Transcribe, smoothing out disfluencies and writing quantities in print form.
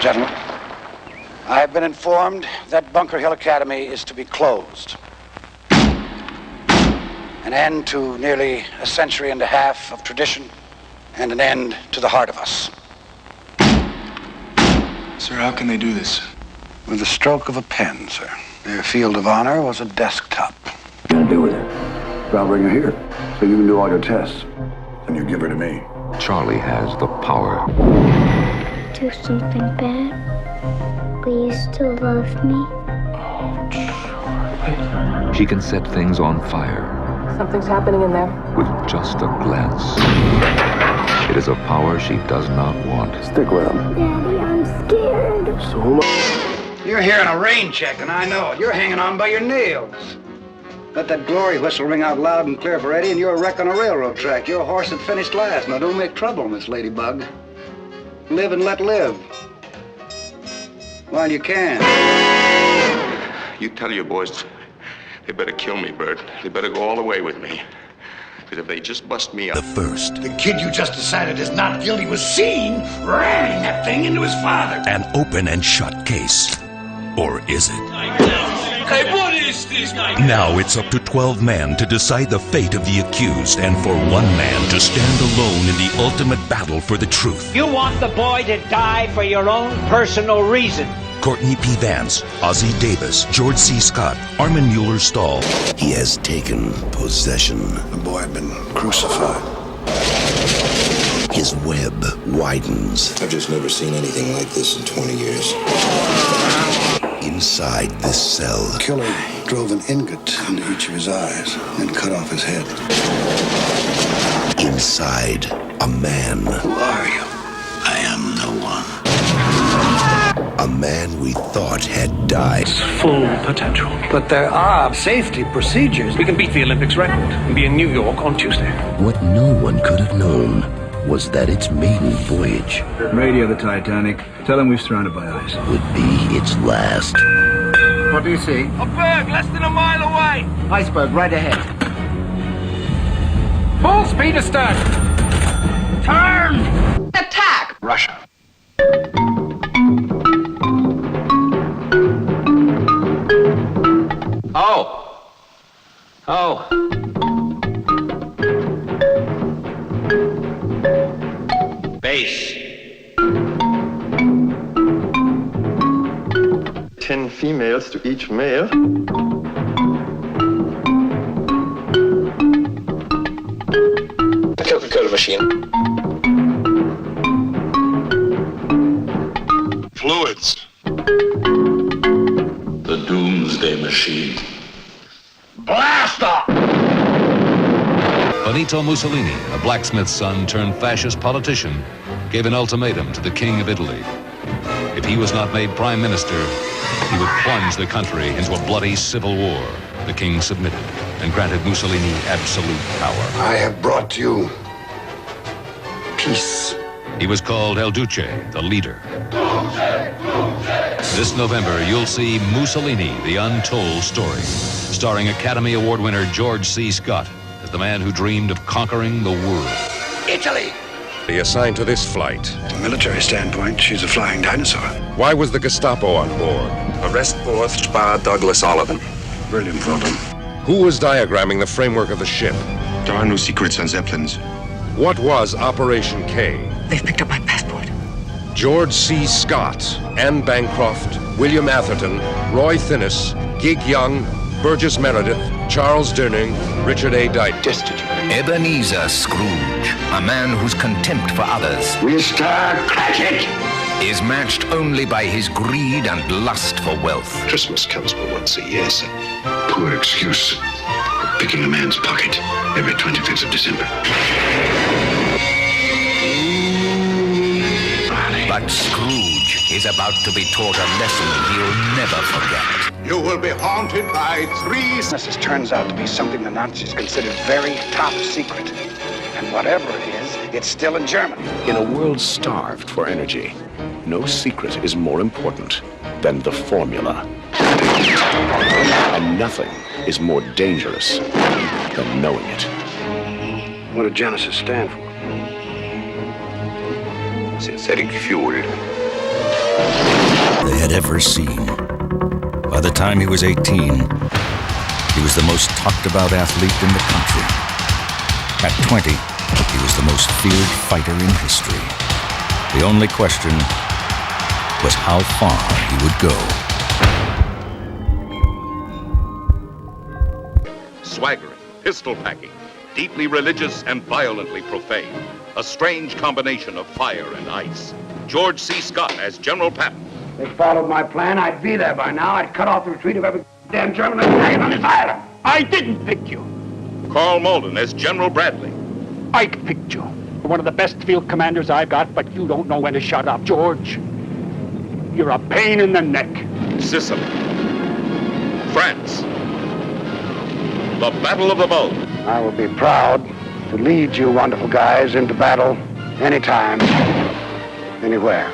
Gentlemen, I have been informed that Bunker Hill Academy is to be closed. An end to nearly a century and a half of tradition, and an end to the heart of us. Sir, how can they do this? With the stroke of a pen, sir. Their field of honor was a desktop. What are you gonna do with her? I'll bring her here, so you can do all your tests. Then you give her to me. Charlie has the power. Do something bad? Will you still love me? Oh, Charlie. She can set things on fire. Something's happening in there. With just a glance. It is a power she does not want. Stick with him. Daddy, I'm scared. So am I. You're hearing a rain check, and I know it. You're hanging on by your nails. Let that glory whistle ring out loud and clear for Eddie, and you're a wreck on a railroad track. You're a horse that finished last. Now, don't make trouble, Miss Ladybug. Live and let live. While you can. You tell your boys they better kill me, Bert. They better go all the way with me. Because if they just bust me up... The first. The kid you just decided is not guilty was seen ramming that thing into his father. An open and shut case. Or is it? Hey, what is this? Now it's up to 12 men to decide the fate of the accused and for one man to stand alone in the ultimate battle for the truth. You want the boy to die for your own personal reason. Courtney P. Vance, Ozzie Davis, George C. Scott, Armin Mueller-Stahl. He has taken possession. The boy had been crucified. His web widens. I've just never seen anything like this in 20 years. Inside this cell, The killer drove an ingot into each of his eyes and cut off his head. inside a man. Who are you? I am no one. A man we thought had died. Full potential. But there are safety procedures. We can beat the Olympics record and be in New York on Tuesday. What no one could have known was that its maiden voyage... Radio the Titanic. Tell him we're surrounded by ice. ...would be its last. What do you see? A berg less than a mile away. Iceberg right ahead. Full speed astern. Turn! Attack! Russia. Oh. Base. 10 females to each male. The Coca-Cola machine. Fluids. The Doomsday Machine. Blaster! Benito Mussolini, a blacksmith's son turned fascist politician, gave an ultimatum to the King of Italy. If he was not made prime minister, he would plunge the country into a bloody civil war. The king submitted and granted Mussolini absolute power. I have brought you peace. He was called El Duce, the leader. This November, you'll see Mussolini, the untold story, starring Academy Award winner George C. Scott as the man who dreamed of conquering the world. Italy! Be assigned to this flight. From a military standpoint, she's a flying dinosaur. Why was the Gestapo on board? Arrest for Spar Douglas Oliver. Brilliant problem. Who was diagramming the framework of the ship? There are no secrets on Zeppelins. What was Operation K? They've picked up my passport. George C. Scott, Anne Bancroft, William Atherton, Roy Thinnes, Gig Young, Burgess Meredith, Charles Durning, Richard A. Dyke. Destitute. Ebenezer Scrooge, a man whose contempt for others Mr. Cratchit is matched only by his greed and lust for wealth. Christmas comes but once a year, sir. Poor excuse for picking a man's pocket every 25th of December. But Scrooge is about to be taught a lesson he'll never forget. You will be haunted by three... This turns out to be something the Nazis considered very top secret. And whatever it is, it's still in Germany. In a world starved for energy, no secret is more important than the formula. And nothing is more dangerous than knowing it. What did Genesis stand for? Synthetic fuel. they had ever seen. By the time he was 18, he was the most talked about athlete in the country. At 20, he was the most feared fighter in history. The only question was how far he would go. Swaggering, pistol packing, deeply religious and violently profane. A strange combination of fire and ice. George C. Scott as General Patton. If they followed my plan, I'd be there by now. I'd cut off the retreat of every damn German battalion on this island. I didn't pick you. Carl Malden as General Bradley. Ike picked you. You're one of the best field commanders I've got, but you don't know when to shut up, George. You're a pain in the neck. Sicily. France. The Battle of the Bulge. I will be proud to lead you wonderful guys into battle anytime, anywhere.